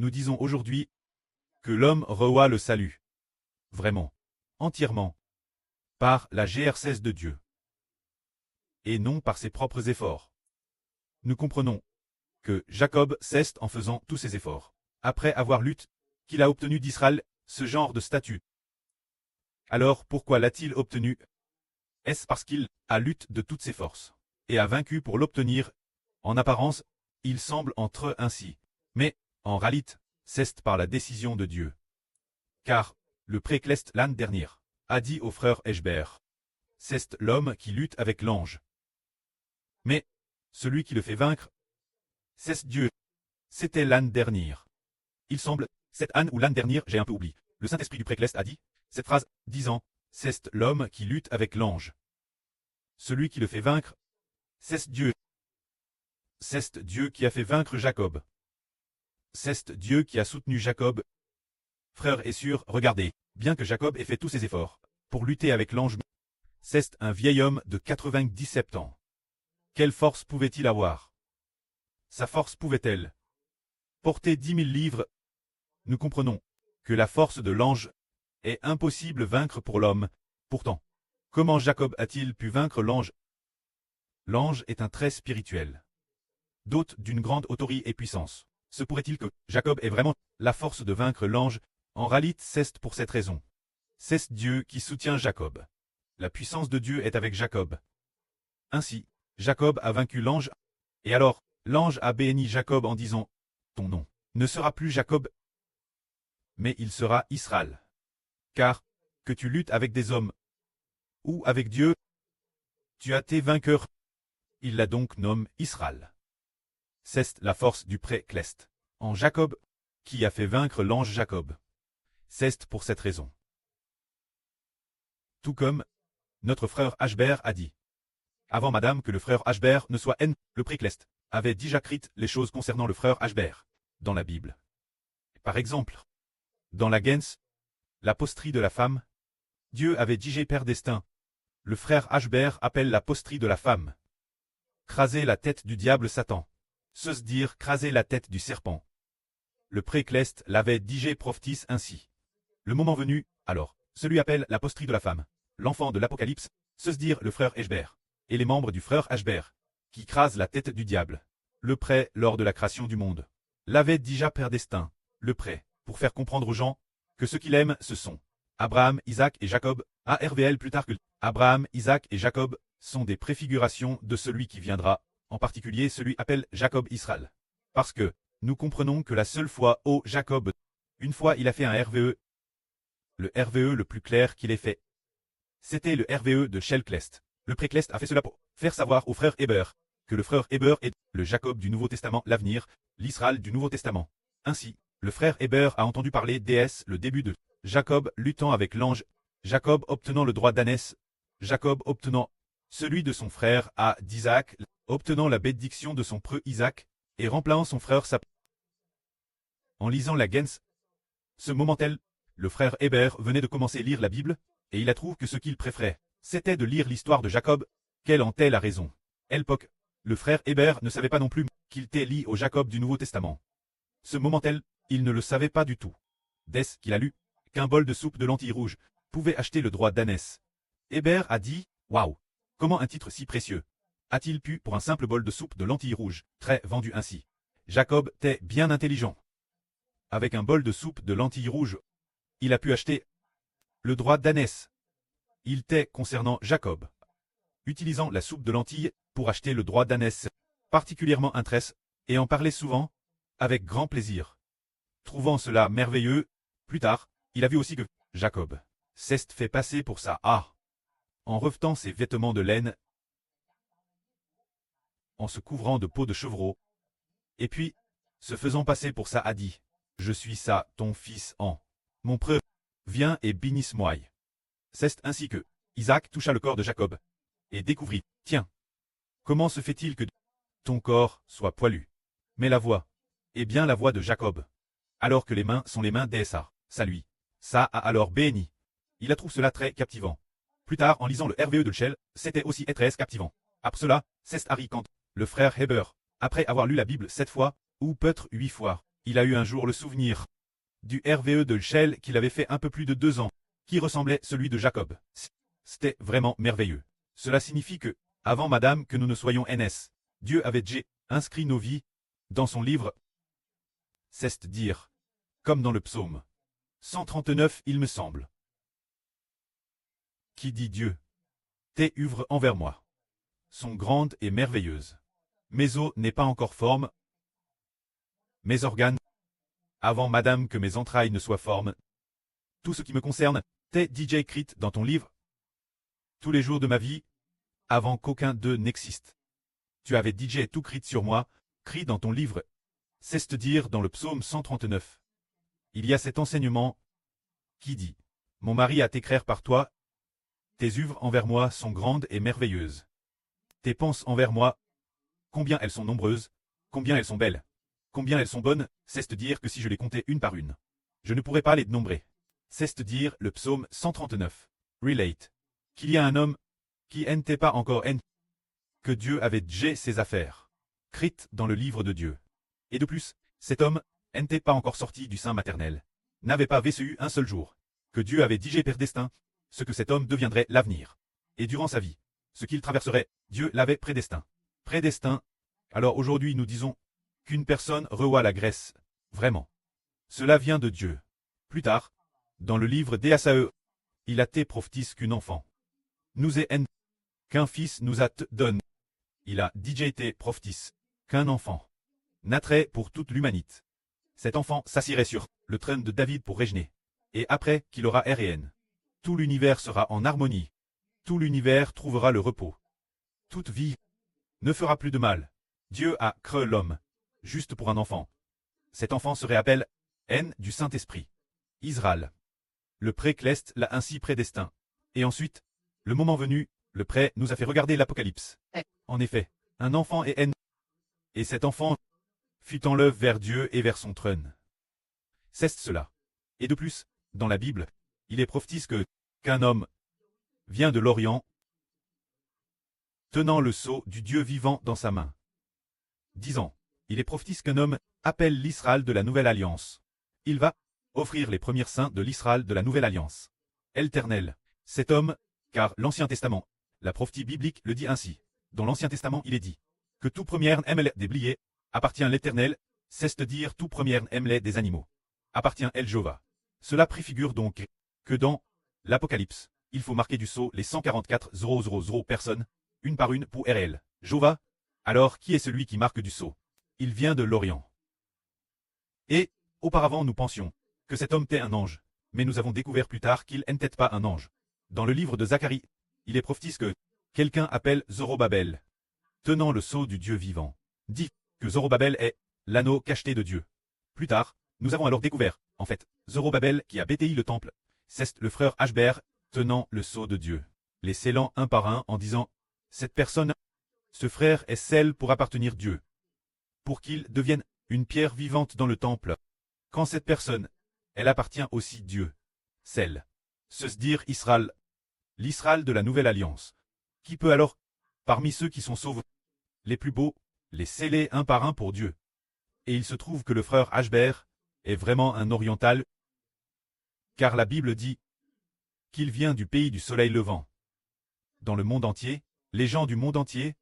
nous disons aujourd'hui que l'homme reçoit le salut. Vraiment. Entièrement. Par la GR16 de Dieu. Et non par ses propres efforts. Nous comprenons que Jacob cesse en faisant tous ses efforts. Après avoir lutté, qu'il a obtenu d'Israël ce genre de statut. Alors pourquoi l'a-t-il obtenu? Est-ce parce qu'il a lutté de toutes ses forces et a vaincu pour l'obtenir? En apparence, il semble entre ainsi. Mais, en réalité, c'est par la décision de Dieu. Car, le précleste l'année dernière a dit au frère Eshber, c'est l'homme qui lutte avec l'ange. Mais, celui qui le fait vaincre, c'est Dieu. C'était l'année dernière. Il semble, cette année ou l'année dernière, j'ai un peu oublié. Le Saint-Esprit du précleste a dit cette phrase, disant, c'est l'homme qui lutte avec l'ange. Celui qui le fait vaincre, c'est Dieu. C'est Dieu qui a fait vaincre Jacob. C'est Dieu qui a soutenu Jacob. Frère et sœurs, regardez, bien que Jacob ait fait tous ses efforts pour lutter avec l'ange, c'est un vieil homme de 97 ans. Quelle force pouvait-il avoir? Sa force pouvait-elle porter 10 000 livres? Nous comprenons que la force de l'ange est impossible vaincre pour l'homme. Pourtant, comment Jacob a-t-il pu vaincre l'ange? L'ange est un trait spirituel, doté d'une grande autorité et puissance. Se pourrait-il que Jacob ait vraiment la force de vaincre l'ange? En réalité, c'est pour cette raison. C'est Dieu qui soutient Jacob. La puissance de Dieu est avec Jacob. Ainsi, Jacob a vaincu l'ange, et alors, l'ange a béni Jacob en disant, ton nom ne sera plus Jacob, mais il sera Israël. Car, que tu luttes avec des hommes, ou avec Dieu, tu as tes vainqueurs. Il l'a donc nommé Israël. C'est la force du précleste en Jacob, qui a fait vaincre l'ange Jacob. C'est pour cette raison. Tout comme notre frère Ashber a dit. Avant madame que le frère Ashber ne soit N, le précleste avait déjà écrit les choses concernant le frère Ashber dans la Bible. Par exemple, dans la Gens, la posterie de la femme, Dieu avait dit Père destin. Le frère Ashber appelle la posterie de la femme. Craser la tête du diable Satan. Se dire craser la tête du serpent. Le précleste l'avait dit prophétise ainsi. Le moment venu, alors, celui appelle la posterie de la femme, l'enfant de l'Apocalypse, se dire le frère Eshber, et les membres du frère Ashber, qui crasent la tête du diable. Le prêt lors de la création du monde. L'avait déjà Père destin, le prêt, pour faire comprendre aux gens que ceux qu'il aime, ce sont Abraham, Isaac et Jacob, ARVL plus tard que Abraham, Isaac et Jacob sont des préfigurations de celui qui viendra, en particulier celui appelle Jacob Israël. Parce que, nous comprenons que la seule fois ô Jacob, une fois il a fait un RVE, le RVE le plus clair qu'il ait fait. C'était le RVE de Shelclest. Le précleste a fait cela pour faire savoir au frère Héber que le frère Héber est le Jacob du Nouveau Testament, l'avenir, l'Israël du Nouveau Testament. Ainsi, le frère Héber a entendu parler d'Es, le début de Jacob luttant avec l'ange, Jacob obtenant le droit d'ânesse, Jacob obtenant celui de son frère à d'Isaac, obtenant la bénédiction de son preux Isaac, et remplaçant son frère Sap. En lisant la Gens, ce moment-tel, le frère Héber venait de commencer à lire la Bible, et il a trouvé que ce qu'il préférait, c'était de lire l'histoire de Jacob. Quelle en était la raison? L'époque, le frère Héber ne savait pas non plus qu'il était lié au Jacob du Nouveau Testament. Ce moment-tel, il ne le savait pas du tout. Dès qu'il a lu qu'un bol de soupe de lentilles rouges pouvait acheter le droit d'ânesse. Héber a dit, waouh, comment un titre si précieux a-t-il pu pour un simple bol de soupe de lentilles rouges, très vendu ainsi? Jacob était bien intelligent. Avec un bol de soupe de lentilles rouges, il a pu acheter le droit d'ânesse. Il était concernant Jacob, utilisant la soupe de lentilles pour acheter le droit d'ânesse, particulièrement intéressant, et en parlait souvent, avec grand plaisir. Trouvant cela merveilleux, plus tard, il a vu aussi que Jacob s'est fait passer pour ça en revêtant ses vêtements de laine, en se couvrant de peau de chevreau, et puis, se faisant passer pour ça a dit, je suis ça, ton fils mon preux, viens et bénisse-moi. C'est ainsi que Isaac toucha le corps de Jacob, et découvrit, tiens, comment se fait-il que ton corps soit poilu? Mais la voix, est bien la voix de Jacob. Alors que les mains sont les mains d'Esa, ça lui. Ça a alors béni. Il a trouvé cela très captivant. Plus tard, en lisant le RVE de Shell, c'était aussi très captivant. Après cela, c'est Harry quand le frère Heber, après avoir lu la Bible 7 fois, ou peut-être 8 fois, Il a eu un jour le souvenir du RVE de Shell qu'il avait fait un peu plus de 2 ans, qui ressemblait celui de Jacob. C'était vraiment merveilleux. Cela signifie que, avant Madame que nous ne soyons NS, Dieu avait déjà inscrit nos vies dans son livre. C'est dire, comme dans le psaume 139 il me semble, qui dit Dieu, tes œuvres envers moi sont grandes et merveilleuses. Mes os n'est pas encore forme, mes organes, avant Madame que mes entrailles ne soient formes. Tout ce qui me concerne, t'es DJ écrit dans ton livre, tous les jours de ma vie, avant qu'aucun d'eux n'existe. Tu avais DJ tout crit sur moi, crit dans ton livre. C'est te dire dans le psaume 139. Il y a cet enseignement qui dit, mon mari a t'écrire par toi, tes œuvres envers moi sont grandes et merveilleuses. Tes penses envers moi, combien elles sont nombreuses, combien elles sont belles, combien elles sont bonnes, c'est te dire que si je les comptais une par une, je ne pourrais pas les dénombrer. C'est te dire le psaume 139. Relate. Qu'il y a un homme qui n'était pas encore que Dieu avait déjà ses affaires, crites dans le livre de Dieu. Et de plus, cet homme n'était pas encore sorti du sein maternel, n'avait pas vécu un seul jour, que Dieu avait digé prédestin, ce que cet homme deviendrait l'avenir. Et durant sa vie, ce qu'il traverserait, Dieu l'avait prédestin. Prédestin. Alors aujourd'hui nous disons qu'une personne revoit la Grèce, vraiment. Cela vient de Dieu. Plus tard, dans le livre d'Ésaïe, il a été prophétise qu'un enfant nous est qu'un fils nous a donné. Il a déjà été prophétise qu'un enfant naîtrait pour toute l'humanité. Cet enfant s'assirait sur le trône de David pour régner. Et après qu'il aura RN, tout l'univers sera en harmonie. Tout l'univers trouvera le repos. Toute vie ne fera plus de mal. Dieu a créé l'homme, juste pour un enfant. Cet enfant se réappelle N du Saint-Esprit. Israël. Le pré-Cleste l'a ainsi prédestin. Et ensuite, le moment venu, le pré nous a fait regarder l'Apocalypse. En effet, un enfant est N. Et cet enfant fut enlevé vers Dieu et vers son trône. C'est cela. Et de plus, dans la Bible, il est prophétise qu'un homme vient de l'Orient, tenant le sceau du Dieu vivant dans sa main. Disant, il est prophétise qu'un homme appelle l'Israël de la Nouvelle Alliance. Il va offrir les premiers saints de l'Israël de la Nouvelle Alliance. Éternel, cet homme, car l'Ancien Testament, la prophétie biblique le dit ainsi. Dans l'Ancien Testament il est dit, que tout premier ML des bliés, appartient l'Éternel, c'est-à-dire tout premier ML des animaux. Appartient El Jova. Cela préfigure donc que dans l'Apocalypse, il faut marquer du sceau les 144 000 personnes, une par une pour RL. Jova. Alors qui est celui qui marque du sceau? Il vient de l'Orient. Et, auparavant nous pensions que cet homme était un ange, mais nous avons découvert plus tard qu'il n'était pas un ange. Dans le livre de Zacharie, il est prophétise que quelqu'un appelle Zorobabel, tenant le sceau du Dieu vivant, dit que Zorobabel est l'anneau cacheté de Dieu. Plus tard, nous avons alors découvert, en fait, Zorobabel qui a bâti le temple, c'est le frère Ashber, tenant le sceau de Dieu, les scellant un par un en disant, cette personne, ce frère est celle pour appartenir Dieu, pour qu'il devienne une pierre vivante dans le temple. Quand cette personne, elle appartient aussi Dieu, celle, se dire Israël, l'Israël de la Nouvelle Alliance, qui peut alors, parmi ceux qui sont sauvés, les plus beaux, les sceller un par un pour Dieu. Et il se trouve que le frère Ashber est vraiment un oriental, car la Bible dit qu'il vient du pays du soleil levant. Dans le monde entier, les gens du monde entier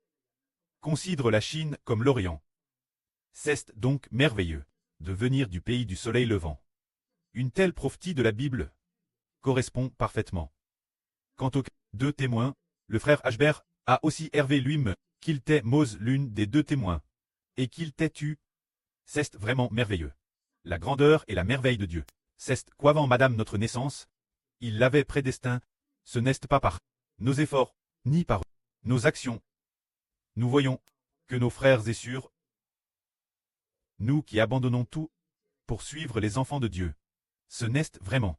considèrent la Chine comme l'Orient. C'est donc merveilleux de venir du pays du soleil levant. Une telle prophétie de la Bible correspond parfaitement. Quant aux deux témoins, le frère Ashber a aussi Hervé lui-même qu'il t'ait Mose l'une des deux témoins, et qu'il t'ait tu. C'est vraiment merveilleux. La grandeur et la merveille de Dieu. C'est qu'avant Madame notre naissance, il l'avait prédestin, ce n'est pas par nos efforts, ni par nos actions. Nous voyons que nos frères et sœurs, nous qui abandonnons tout pour suivre les enfants de Dieu, ce n'est vraiment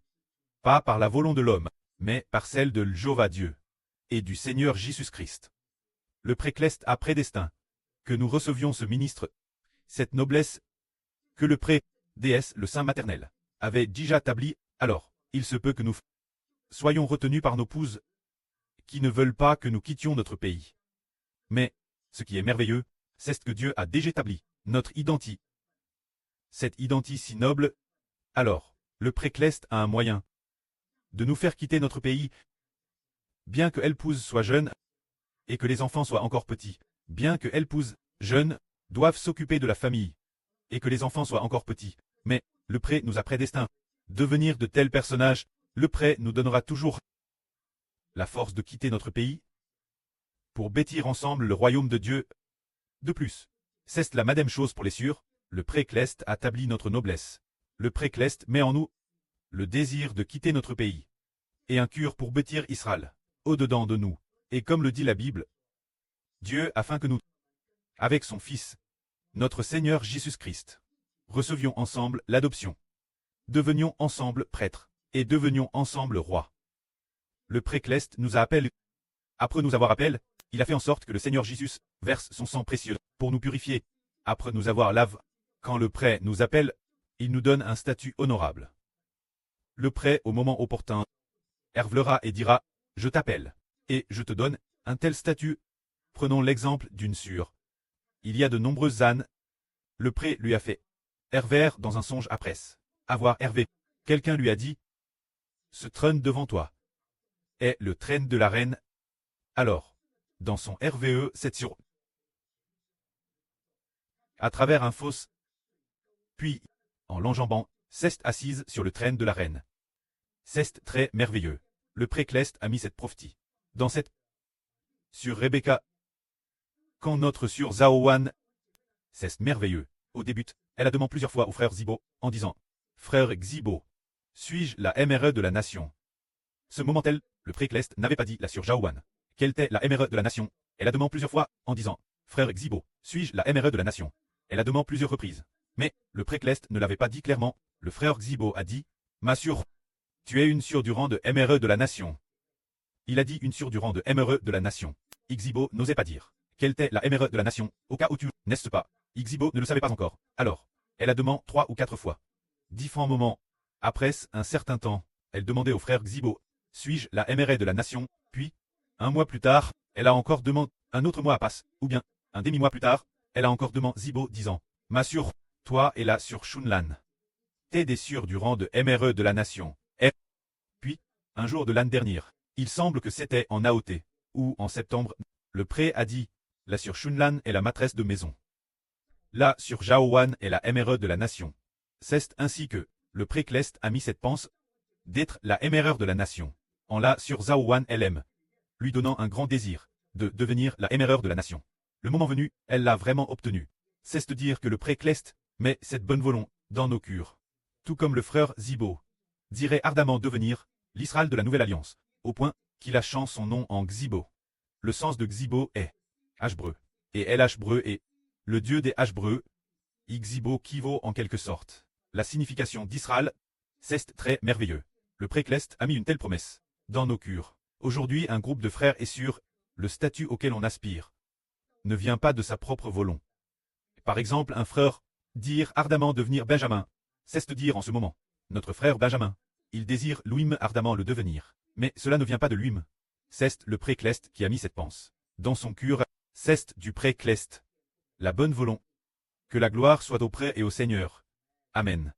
pas par la volonté de l'homme, mais par celle de Jéhovah Dieu et du Seigneur Jésus-Christ. Le pré-Cleste a prédestin que nous recevions ce ministre, cette noblesse que le pré-déesse, le Saint maternel, avait déjà établi. Alors, il se peut que nous soyons retenus par nos épouses qui ne veulent pas que nous quittions notre pays. Mais, ce qui est merveilleux, c'est que Dieu a déjà établi notre identité cette identité si noble. Alors, le précleste a un moyen de nous faire quitter notre pays, bien que l'épouse soit jeune et que les enfants soient encore petits, bien que l'épouse jeune doive s'occuper de la famille et que les enfants soient encore petits. Mais le pré nous a prédestinés devenir de tels personnages. Le pré nous donnera toujours la force de quitter notre pays pour bâtir ensemble le royaume de Dieu. De plus, c'est la même chose pour les sûrs. Le précleste établit notre noblesse. Le précleste met en nous le désir de quitter notre pays et un cœur pour bâtir Israël au-dedans de nous. Et comme le dit la Bible, Dieu afin que nous, avec son Fils, notre Seigneur Jésus-Christ, recevions ensemble l'adoption, devenions ensemble prêtres et devenions ensemble rois. Le précleste nous a appelés. Après nous avoir appelés, il a fait en sorte que le Seigneur Jésus verse son sang précieux pour nous purifier. Après nous avoir lavé, quand le pré nous appelle, il nous donne un statut honorable. Le pré, au moment opportun, hervlera et dira, je t'appelle, et je te donne un tel statut. Prenons l'exemple d'une sûre. Il y a de nombreuses ânes. Le pré lui a fait herver dans un songe après avoir hervé. Quelqu'un lui a dit, ce trône devant toi est le trône de la reine. Alors, dans son RVE, cette sûre, à travers un fosse, puis, en l'enjambant, c'est assise sur le trône de la reine. C'est très merveilleux. Le précleste a mis cette prophétie dans cette sur Rebecca. Quand notre sûre Zaowan, c'est merveilleux. Au début, elle a demandé plusieurs fois au frère Zibo, en disant, frère Zibo, suis-je la MRE de la nation? Ce moment-là, le précleste n'avait pas dit la sûre Zaowan. Quelle était la MRE de la nation? Elle a demandé plusieurs fois, en disant, frère Zibo, suis-je la MRE de la nation? Elle a demandé plusieurs reprises. Mais, le précleste ne l'avait pas dit clairement. Le frère Zibo a dit, ma sûre, tu es une sûre du rang de MRE de la nation. Il a dit une sûre du rang de MRE de la nation. Xibo n'osait pas dire quelle était la MRE de la nation, au cas où tu, n'est-ce pas? Xibo ne le savait pas encore. Alors, elle a demandé 3 ou 4 fois. Différents moments. Après un certain temps, elle demandait au frère Xibo, suis-je la MRE de la nation? Puis, un mois plus tard, elle a encore demandé, un autre mois passe, ou bien, un demi-mois plus tard, elle a encore demandé Zibo disant, ma sûre, toi et la sûre Shunlan. T'es des sûrs du rang de MRE de la nation. Et puis, un jour de l'année dernière, il semble que c'était en AOT, ou en septembre, le pré a dit, la sûre Shunlan est la maîtresse de maison. La sûre Jaowan est la MRE de la nation. C'est ainsi que, le précleste a mis cette pense d'être la MRE de la nation, en la sûre Zaowan elle-même, lui donnant un grand désir de devenir la MRE de la nation. Le moment venu, elle l'a vraiment obtenu. C'est de dire que le précleste met cette bonne volonté dans nos cœurs. Tout comme le frère Zibo dirait ardemment devenir l'Israël de la Nouvelle Alliance, au point qu'il a changé son nom en Xibo. Le sens de Xibo est Hébreu, et El Hébreu est le Dieu des Hébreux, Xibo qui vaut en quelque sorte la signification d'Israël. C'est très merveilleux. Le précleste a mis une telle promesse dans nos cœurs. Aujourd'hui, un groupe de frères est sûr, le statut auquel on aspire ne vient pas de sa propre volonté. Par exemple, un frère dire ardemment devenir Benjamin, c'est de dire en ce moment, notre frère Benjamin, il désire lui-même ardemment le devenir. Mais cela ne vient pas de lui-même. C'est le précleste qui a mis cette pense dans son cœur. C'est du précleste la bonne volonté. Que la gloire soit auprès et au Seigneur. Amen.